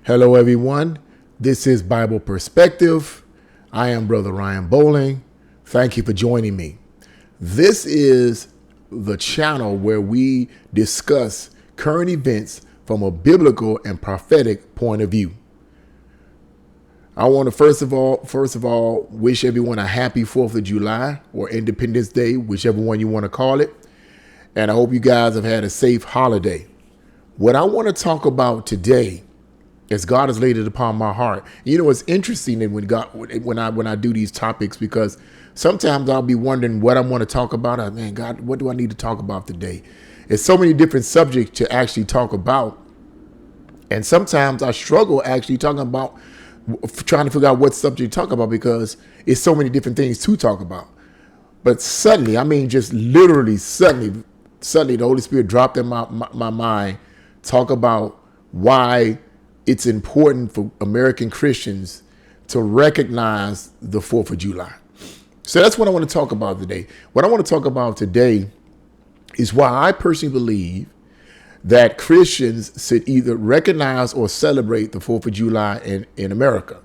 Hello, everyone. This is Bible Perspective. I am Brother Ryan Bowling. Thank you for joining me. This is the channel where we discuss current events from a biblical and prophetic point of view. I want to first of all, wish everyone a happy 4th of July or Independence Day, whichever one you want to call it. And I hope you guys have had a safe holiday. What I want to talk about today, as God has laid it upon my heart. You know, it's interesting that when I do these topics, because sometimes I'll be wondering what I want to talk about. Man, God, what do I need to talk about today? There's so many different subjects to actually talk about. And sometimes I struggle actually trying to figure out what subject to talk about because it's so many different things to talk about. But suddenly, just literally suddenly, the Holy Spirit dropped in my mind, talk about why it's important for American Christians to recognize the 4th of July. So that's what I want to talk about today. What I want to talk about today is why I personally believe that Christians should either recognize or celebrate the 4th of July in America.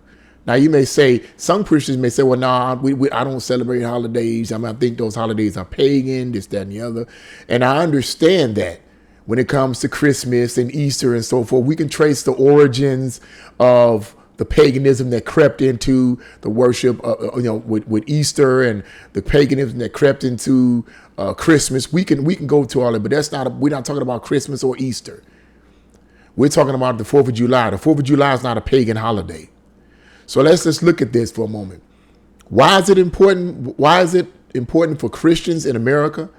Now, you may say, some Christians may say, well, no, I don't celebrate holidays. I think those holidays are pagan, this, that, and the other. And I understand that. When it comes to Christmas and Easter and so forth, we can trace the origins of the paganism that crept into the worship, with Easter, and the paganism that crept into Christmas. We can go to all of it, but we're not talking about Christmas or Easter. We're talking about the 4th of July. The 4th of July is not a pagan holiday. So let's just look at this for a moment. Why is it important? Why is it important for Christians in America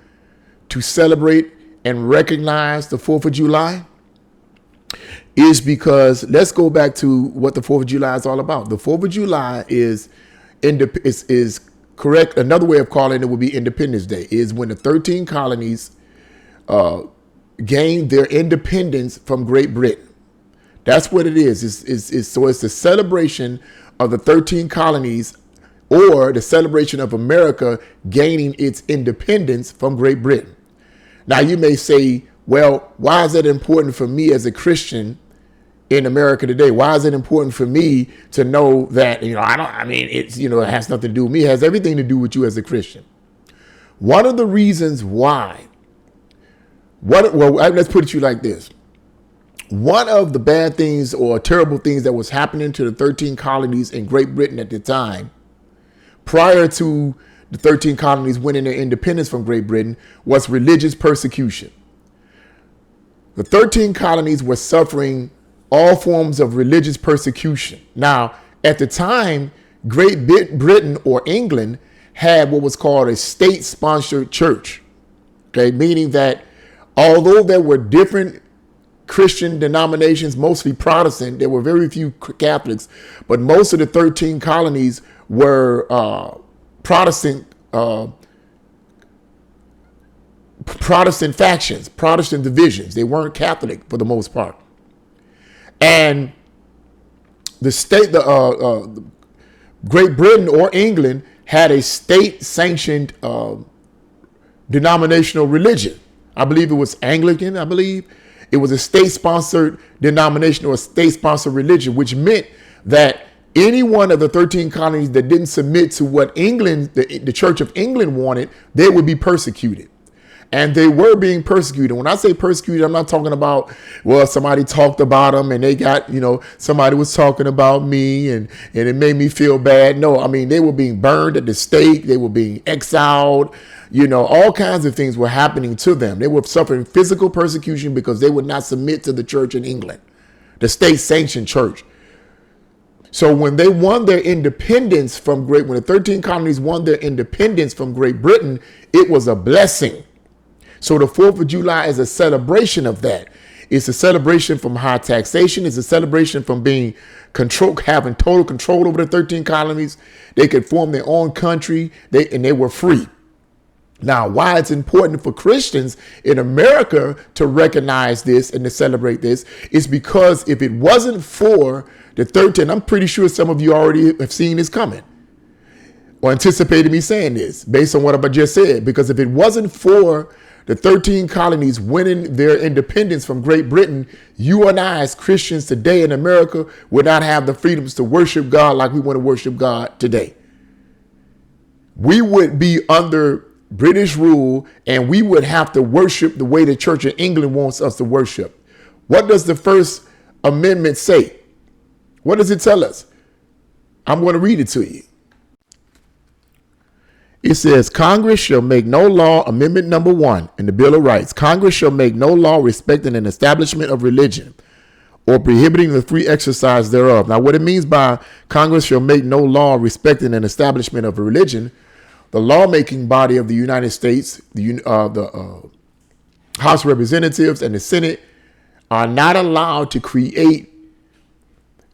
to celebrate and recognize the 4th of July? Is because let's go back to what the 4th of July is all about. The 4th of July is correct. Another way of calling it would be Independence Day, is when the 13 colonies gained their independence from Great Britain. That's what it is. So it's the celebration of the 13 colonies, or the celebration of America gaining its independence from Great Britain. Now, you may say, well, why is it important for me as a Christian in America today? Why is it important for me to know that, it has nothing to do with me. It has everything to do with you as a Christian. One of the reasons why, let's put it to you like this. One of the bad things or terrible things that was happening to the 13 colonies in Great Britain at the time, prior to the 13 colonies winning their independence from Great Britain, was religious persecution. The 13 colonies were suffering all forms of religious persecution. Now, at the time, Great Britain or England had what was called a state-sponsored church. Okay, meaning that although there were different Christian denominations, mostly Protestant, there were very few Catholics, but most of the 13 colonies were Protestant factions, Protestant divisions. They weren't Catholic for the most part. And the Great Britain or England had a state-sanctioned denominational religion. I believe it was Anglican, It was a state-sponsored denomination or a state-sponsored religion, which meant that any one of the 13 colonies that didn't submit to what England, the Church of England wanted, they would be persecuted. And they were being persecuted. When I say persecuted, I'm not talking about, well, somebody talked about them and they got, somebody was talking about me and it made me feel bad. No, they were being burned at the stake. They were being exiled. All kinds of things were happening to them. They were suffering physical persecution because they would not submit to the church in England, the state-sanctioned church. So when they won their independence when the 13 colonies won their independence from Great Britain, it was a blessing. So the 4th of July is a celebration of that. It's a celebration from high taxation. It's a celebration from being having total control over the 13 colonies. They could form their own country, and they were free. Now, why it's important for Christians in America to recognize this and to celebrate this is because if it wasn't for the 13, I'm pretty sure some of you already have seen this coming or anticipated me saying this based on what I just said, because if it wasn't for the 13 colonies winning their independence from Great Britain, you and I as Christians today in America would not have the freedoms to worship God like we want to worship God today. We would be under British rule, and we would have to worship the way the Church of England wants us to worship. What does the First Amendment say? What does it tell us? I'm going to read it to you. It says, Congress shall make no law, Amendment number 1 in the Bill of Rights. Congress shall make no law respecting an establishment of religion or prohibiting the free exercise thereof. Now, what it means by Congress shall make no law respecting an establishment of a religion, the lawmaking body of the United States, the House of Representatives and the Senate are not allowed to create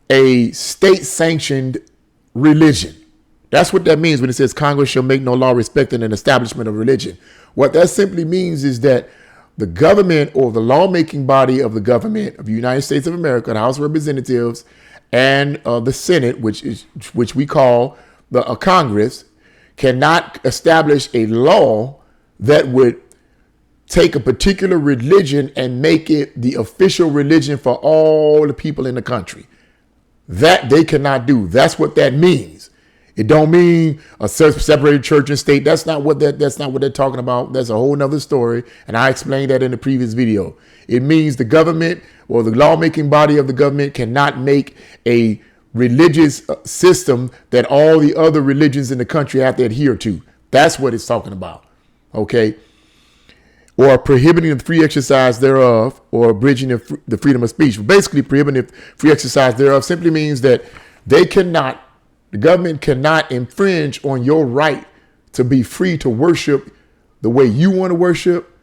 a state-sanctioned religion. That's what that means when it says Congress shall make no law respecting an establishment of religion. What that simply means is that the government or the lawmaking body of the government of the United States of America, the House of Representatives and the Senate, which we call the Congress, cannot establish a law that would take a particular religion and make it the official religion for all the people in the country. That they cannot do. That's what that means. It don't mean a separated church and state. That's not what they're talking about. That's a whole nother story. And I explained that in the previous video. It means the government or the lawmaking body of the government cannot make a religious system that all the other religions in the country have to adhere to. That's what it's talking about. Okay. Or prohibiting the free exercise thereof, or abridging the freedom of speech. Basically, prohibiting the free exercise thereof simply means that the government cannot infringe on your right to be free to worship the way you want to worship,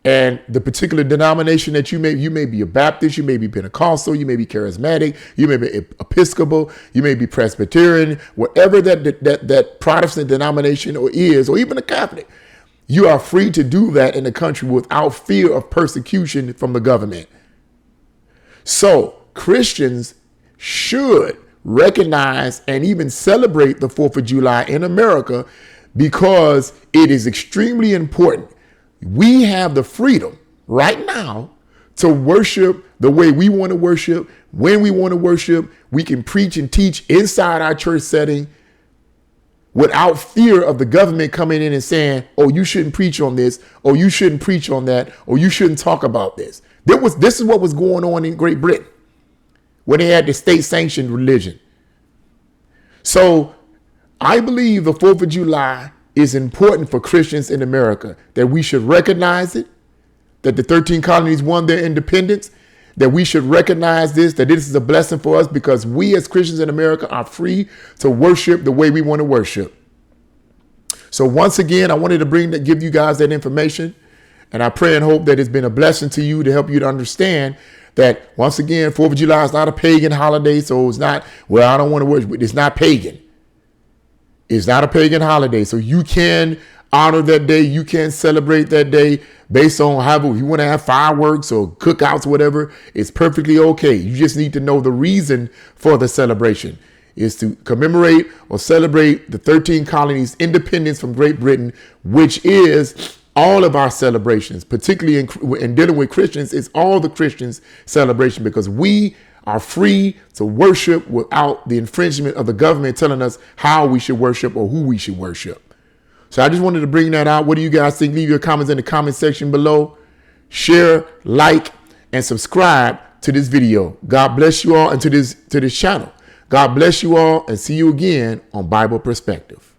and the particular denomination that you may be a Baptist, you may be Pentecostal, you may be charismatic, you may be Episcopal, you may be Presbyterian, whatever that Protestant denomination or even a Catholic. You are free to do that in the country without fear of persecution from the government. So Christians should recognize and even celebrate the 4th of July in America because it is extremely important. We have the freedom right now to worship the way we want to worship, when we want to worship. We can preach and teach inside our church setting without fear of the government coming in and saying, oh, you shouldn't preach on this, or you shouldn't preach on that, or you shouldn't talk about this. This is what was going on in Great Britain when they had the state-sanctioned religion. So I believe the 4th of July is important for Christians in America, that we should recognize it, that the 13 colonies won their independence, that we should recognize this, that this is a blessing for us because we as Christians in America are free to worship the way we want to worship. So once again, I wanted to give you guys that information, and I pray and hope that it's been a blessing to you to help you to understand that, once again, 4th of July is not a pagan holiday, so it's not, well, I don't want to worship. It's not pagan. It's not a pagan holiday, so you can honor that day. You can celebrate that day based on however you want to have fireworks or cookouts or whatever. It's perfectly okay. You just need to know the reason for the celebration is to commemorate or celebrate the 13 colonies' independence from Great Britain, which is all of our celebrations, particularly in dealing with Christians. It's all the Christians' celebration because we are free to worship without the infringement of the government telling us how we should worship or who we should worship. So I just wanted to bring that out. What do you guys think? Leave your comments in the comment section below. Share, like, and subscribe to this video. God bless you all, and to this channel. God bless you all, and see you again on Bible Perspective.